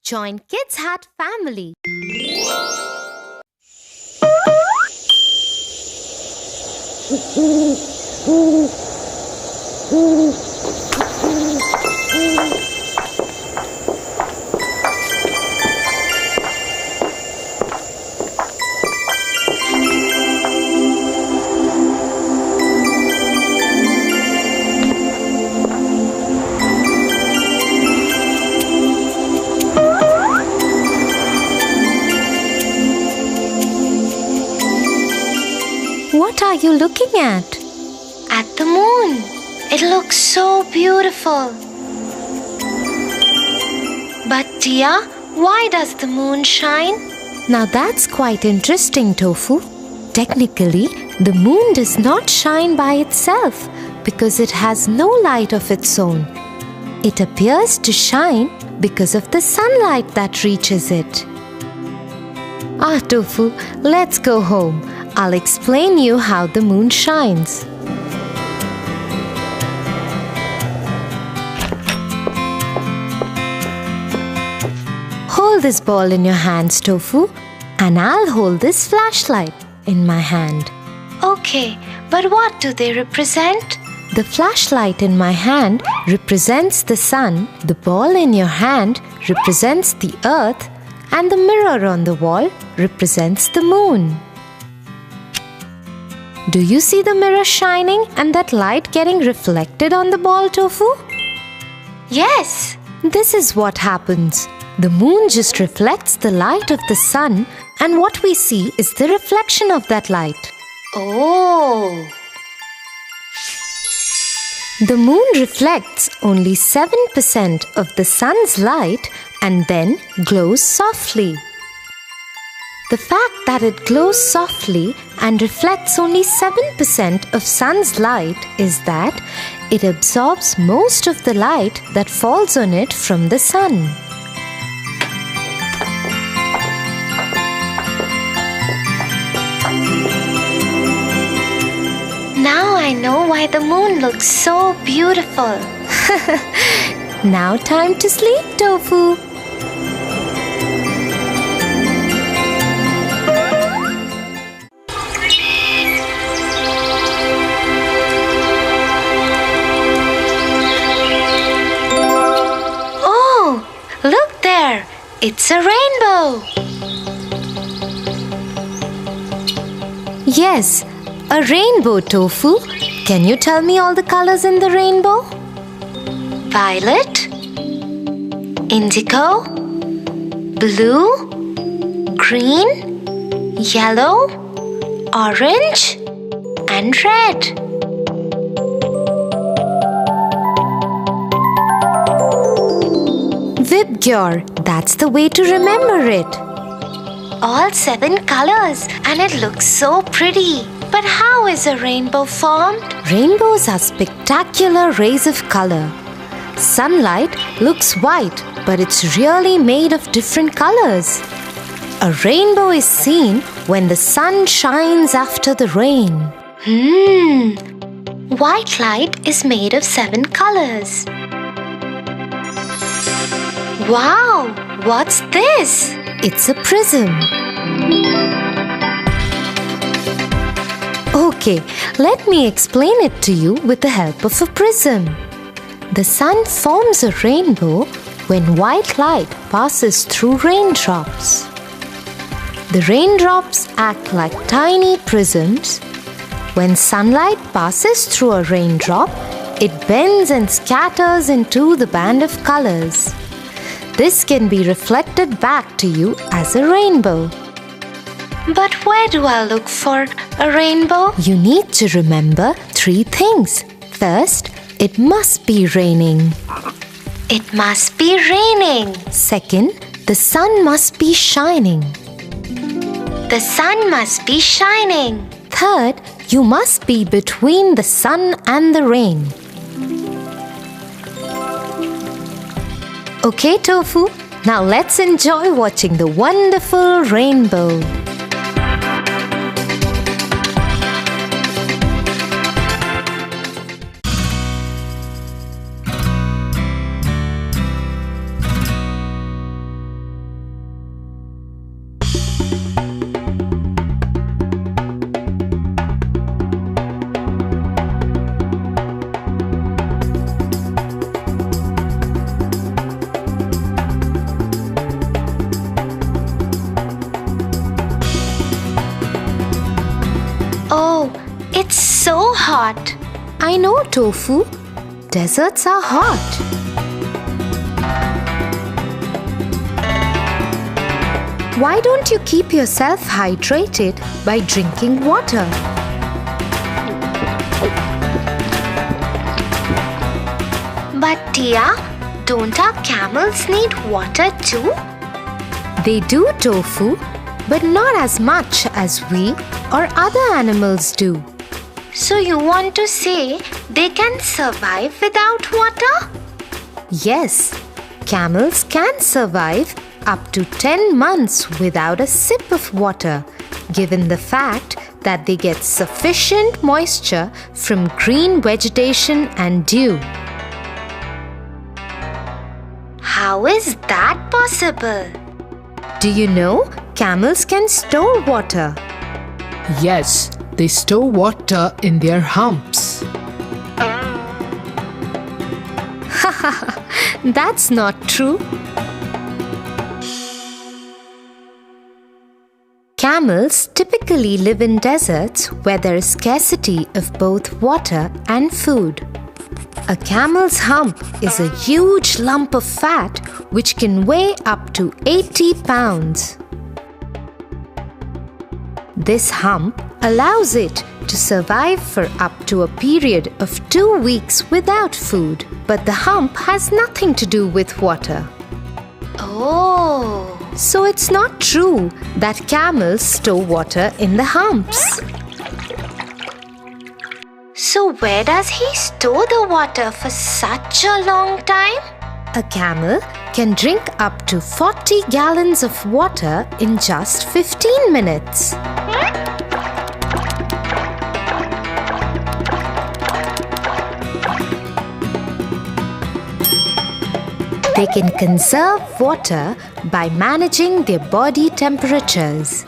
Join Kids Hat family. What are you looking at? At the moon. It looks so beautiful. But Tia, why does the moon shine? Now that's quite interesting, Tofu. Technically, the moon does not shine by itself because it has no light of its own. It appears to shine because of the sunlight that reaches it. Tofu, let's go home. I'll explain you how the moon shines. Hold this ball in your hands, Tofu, and I'll hold this flashlight in my hand. Okay, but what do they represent? The flashlight in my hand represents the sun, the ball in your hand represents the earth, and the mirror on the wall represents the moon. Do you see the mirror shining and that light getting reflected on the ball, Tofu? Yes. This is what happens. The moon just reflects the light of the sun, and what we see is the reflection of that light. Oh. The moon reflects only 7% of the sun's light and then glows softly. The fact that it glows softly and reflects only 7% of sun's light is that it absorbs most of the light that falls on it from the sun. Now I know why the moon looks so beautiful. Now time to sleep, Tofu. Oh, look there. It's a rainbow. Yes, a rainbow, Tofu. Can you tell me all the colors in the rainbow? Violet, indigo, blue, green, yellow, orange, and red. Vibgyor, that's the way to remember it. All 7 colors, and it looks so pretty. But how is a rainbow formed? Rainbows are spectacular rays of color. Sunlight looks white, but it's really made of different colors. A rainbow is seen when the sun shines after the rain. White light is made of 7 colors. Wow! What's this? It's a prism. Okay, let me explain it to you with the help of a prism. The sun forms a rainbow when white light passes through raindrops. The raindrops act like tiny prisms. When sunlight passes through a raindrop, it bends and scatters into the band of colors. This can be reflected back to you as a rainbow. But where do I look for a rainbow? You need to remember 3 things. First, it must be raining. It must be raining. Second, the sun must be shining. The sun must be shining. Third, you must be between the sun and the rain. Okay, Tofu, now let's enjoy watching the wonderful rainbow. I know, Tofu. Deserts are hot. Why don't you keep yourself hydrated by drinking water? But Tia, don't our camels need water too? They do, Tofu, but not as much as we or other animals do. So you want to say they can survive without water? Yes, camels can survive up to 10 months without a sip of water, given the fact that they get sufficient moisture from green vegetation and dew. How is that possible? Do you know camels can store water? Yes, they store water in their humps. That's not true. Camels typically live in deserts where there is scarcity of both water and food. A camel's hump is a huge lump of fat which can weigh up to 80 pounds. This hump allows it to survive for up to a period of 2 weeks without food, but the hump has nothing to do with water. Oh. So it's not true that camels store water in the humps. So where does he store the water for such a long time? A camel can drink up to 40 gallons of water in just 15 minutes. They can conserve water by managing their body temperatures.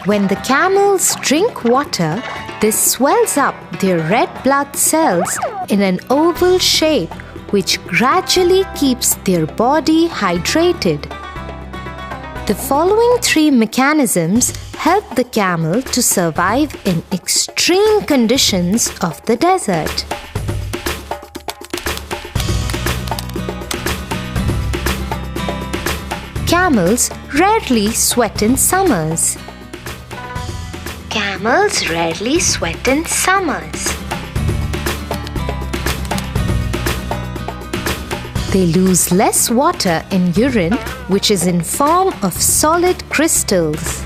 When the camels drink water, this swells up their red blood cells in an oval shape, which gradually keeps their body hydrated. The following 3 mechanisms help the camel to survive in extreme conditions of the desert. Camels rarely sweat in summers. Camels rarely sweat in summers. They lose less water in urine, which is in form of solid crystals.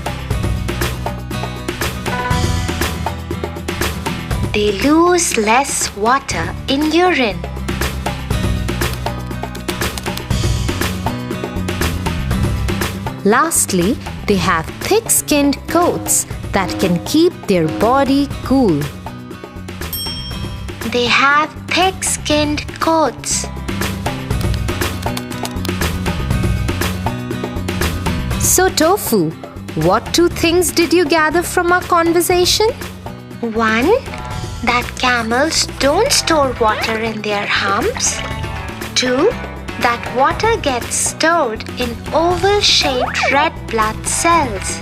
They lose less water in urine. Lastly, they have thick-skinned coats that can keep their body cool. They have thick-skinned coats. So, Tofu, what 2 things did you gather from our conversation? 1. That camels don't store water in their humps. 2. That water gets stored in oval-shaped red blood cells.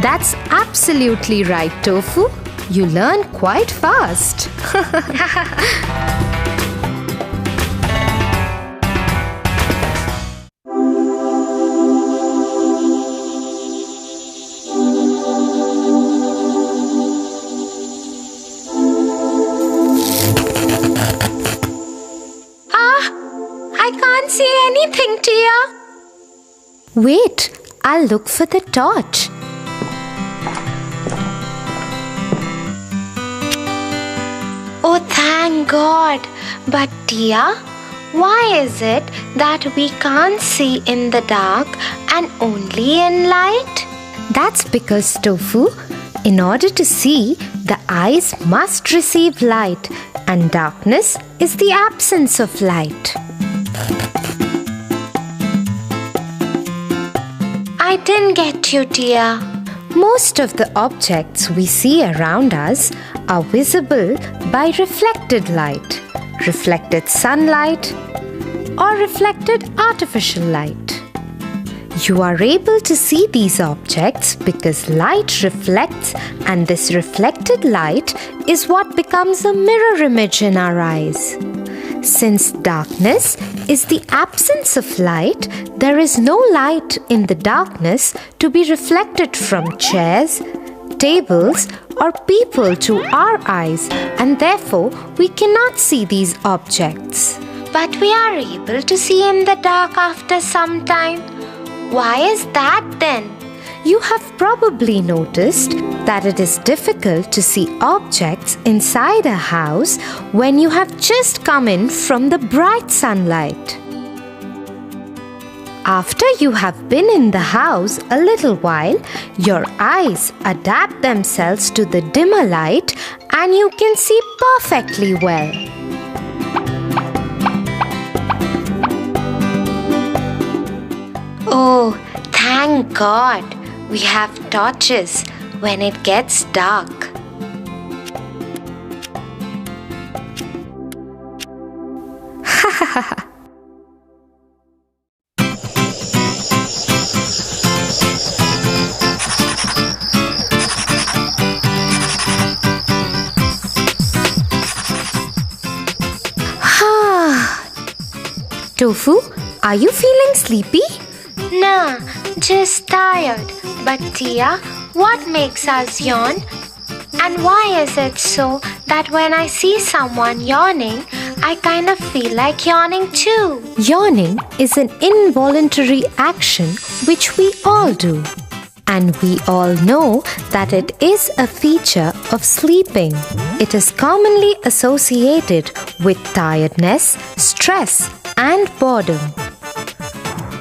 That's absolutely right, Tofu. You learn quite fast. I can't see anything, Tia. Wait, I'll look for the torch. Oh, thank God. But Tia, why is it that we can't see in the dark and only in light? That's because, Tofu, in order to see, the eyes must receive light, and darkness is the absence of light. I didn't get you, Tia. Most of the objects we see around us are visible by reflected light, reflected sunlight, or reflected artificial light. You are able to see these objects because light reflects, and this reflected light is what becomes a mirror image in our eyes. Since darkness is the absence of light, there is no light in the darkness to be reflected from chairs, tables, or people to our eyes, and therefore we cannot see these objects. But we are able to see in the dark after some time. Why is that then? You have probably noticed that it is difficult to see objects inside a house when you have just come in from the bright sunlight. After you have been in the house a little while, your eyes adapt themselves to the dimmer light and you can see perfectly well. Oh, thank God, we have torches when it gets dark. Tofu, are you feeling sleepy? Nah, just tired. But Tia, what makes us yawn? And why is it so that when I see someone yawning, I kind of feel like yawning too? Yawning is an involuntary action which we all do. And we all know that it is a feature of sleeping. It is commonly associated with tiredness, stress, and boredom.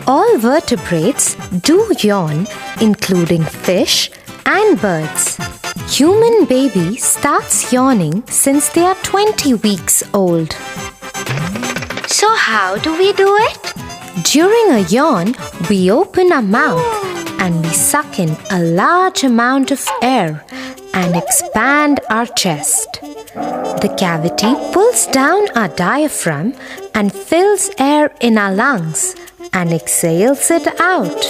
All vertebrates do yawn, including fish and birds. Human baby starts yawning since they are 20 weeks old. So how do we do it? During a yawn, we open our mouth and we suck in a large amount of air and expand our chest. The cavity pulls down our diaphragm and fills air in our lungs and exhales it out.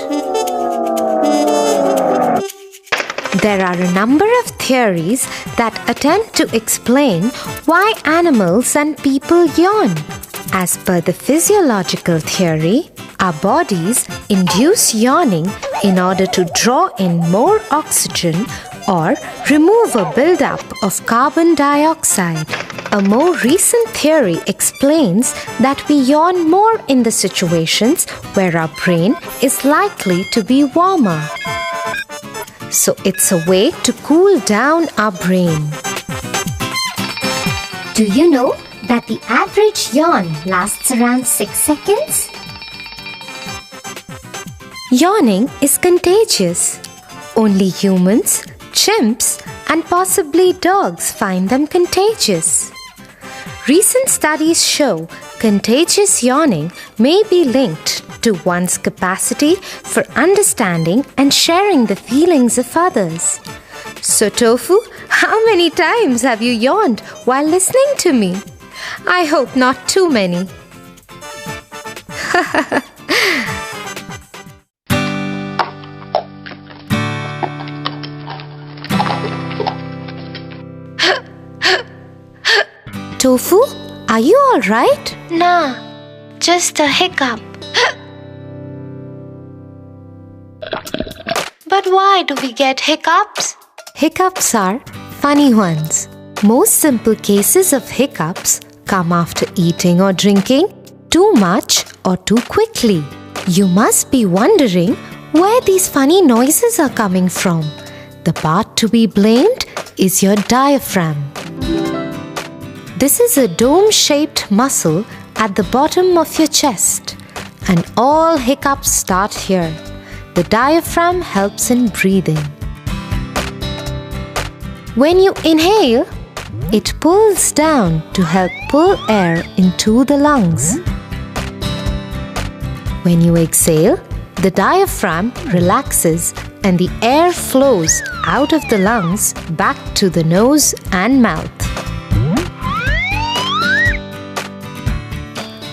There are a number of theories that attempt to explain why animals and people yawn. As per the physiological theory, our bodies induce yawning in order to draw in more oxygen or remove a buildup of carbon dioxide. A more recent theory explains that we yawn more in the situations where our brain is likely to be warmer. So it's a way to cool down our brain. Do you know that the average yawn lasts around 6 seconds? Yawning is contagious. Only humans, chimps, and possibly dogs find them contagious. Recent studies show contagious yawning may be linked to one's capacity for understanding and sharing the feelings of others. So, Tofu, how many times have you yawned while listening to me? I hope not too many. Tofu, are you all right? Nah, just a hiccup. But why do we get hiccups? Hiccups are funny ones. Most simple cases of hiccups come after eating or drinking too much or too quickly. You must be wondering where these funny noises are coming from. The part to be blamed is your diaphragm. This is a dome-shaped muscle at the bottom of your chest, and all hiccups start here. The diaphragm helps in breathing. When you inhale, it pulls down to help pull air into the lungs. When you exhale, the diaphragm relaxes and the air flows out of the lungs back to the nose and mouth.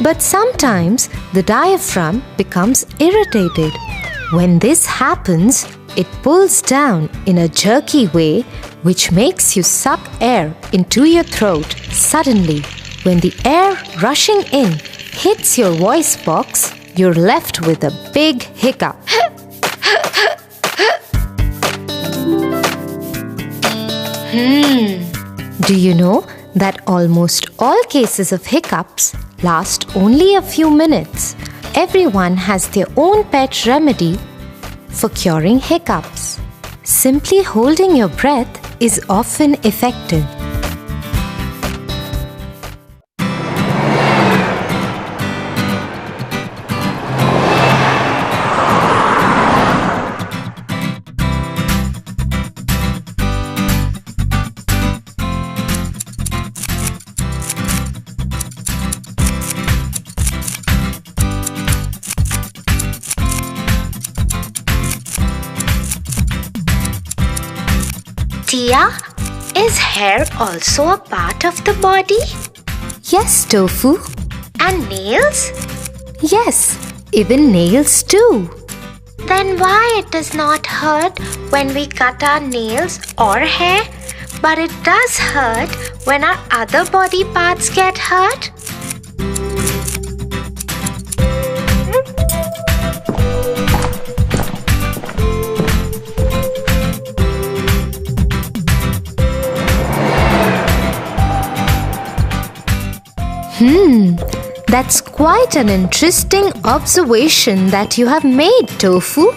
But sometimes the diaphragm becomes irritated When this happens, it pulls down in a jerky way which makes you suck air into your throat suddenly. When the air rushing in hits your voice box, you're left with a big hiccup. Do you know that almost all cases of hiccups last only a few minutes? Everyone has their own pet remedy for curing hiccups. Simply holding your breath is often effective. Tia, is hair also a part of the body? Yes, Tofu. And nails? Yes, even nails too. Then why it does not hurt when we cut our nails or hair, but it does hurt when our other body parts get hurt? That's quite an interesting observation that you have made, Tofu.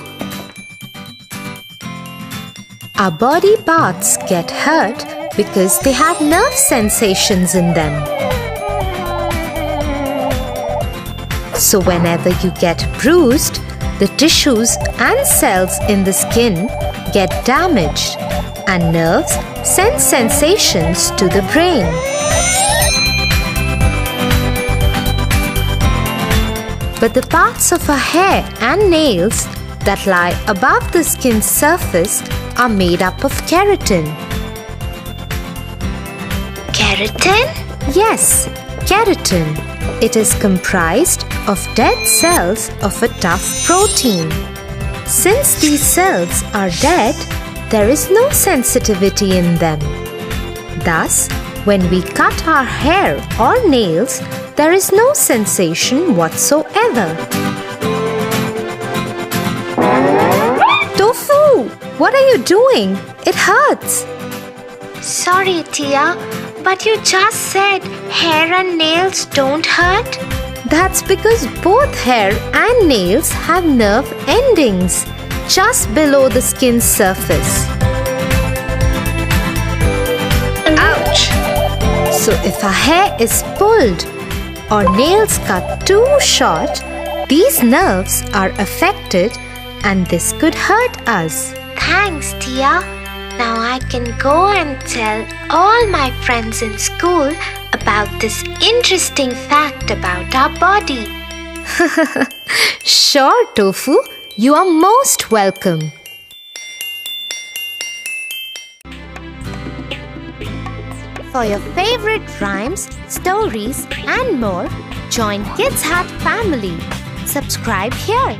Our body parts get hurt because they have nerve sensations in them. So whenever you get bruised, the tissues and cells in the skin get damaged, and nerves send sensations to the brain. But the parts of our hair and nails that lie above the skin's surface are made up of keratin. Keratin? Yes, keratin. It is comprised of dead cells of a tough protein. Since these cells are dead, there is no sensitivity in them. Thus, when we cut our hair or nails, there is no sensation whatsoever. Tofu, what are you doing? It hurts. Sorry, Tia, but you just said hair and nails don't hurt? That's because both hair and nails have nerve endings just below the skin's surface. Ouch! So if our hair is pulled or nails cut too short, these nerves are affected and this could hurt us. Thanks, Tia. Now I can go and tell all my friends in school about this interesting fact about our body. Sure, Tofu. You are most welcome. For your favorite rhymes, stories and more, join Kids Hut family. Subscribe here.